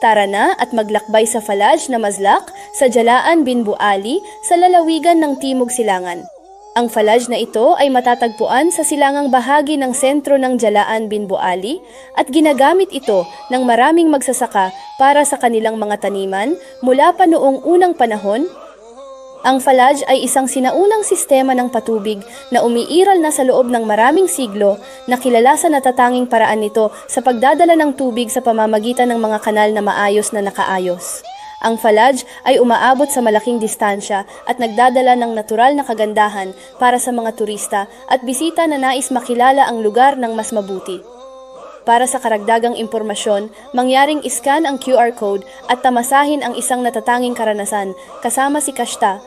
Tara na at maglakbay sa Falaj na Mazlaq sa Jalaan bin Buali sa lalawigan ng Timog Silangan. Ang Falaj na ito ay matatagpuan sa silangang bahagi ng sentro ng Jalaan bin Buali at ginagamit ito ng maraming magsasaka para sa kanilang mga taniman mula pa noong unang panahon. Ang Falaj ay isang sinaunang sistema ng patubig na umiiral na sa loob ng maraming siglo na kilala sa natatanging paraan nito sa pagdadala ng tubig sa pamamagitan ng mga kanal na maayos na nakaayos. Ang Falaj ay umaabot sa malaking distansya at nagdadala ng natural na kagandahan para sa mga turista at bisita na nais makilala ang lugar ng mas mabuti. Para sa karagdagang impormasyon, mangyaring iscan ang QR code at tamasahin ang isang natatanging karanasan kasama si Kashta